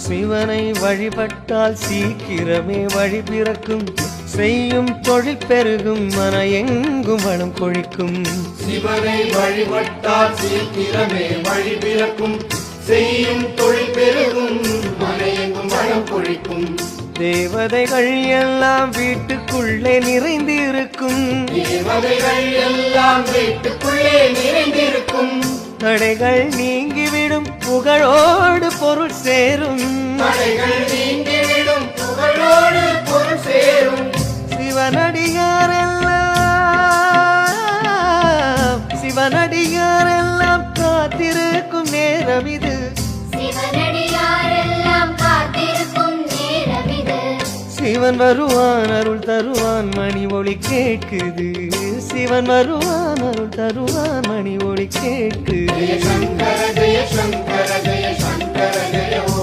சிவனை வழிபட்டால் சீக்கிரமே வழி பிறக்கும், செய்யும் தொழில் பெருகும், மன எங்கும் வளம் கொழிக்கும். சிவனை வழிபட்டால் சீக்கிரமே வழி பிறக்கும், செய்யும் தொழில் பெருகும், மன எங்கும் வளம் கொழிக்கும். தேவதைகள் எல்லாம் வீட்டுக்குள்ளே நிறைந்திருக்கும், தேவதைகள் எல்லாம் வீட்டுக்குள்ளே நிறைந்திருக்கும். தடைகள் நீங்கிவிடும், புகழோடு பொருள் சேரும். தடைகள் நீங்கிவிடும், புகழோடு பொருள் சேரும். சிவனடியாரெல்லாம் காத்திருக்கும் நேரம் இது. சிவன் வருவான் அருள் தருவான் மணி ஒளி கேட்குது. சிவன் வருவான் அருள் தருவான் மணி ஒளி கேட்குது. ஜெய சங்கர ஜெய சங்கர ஜெய சங்கர ஜெய ஓ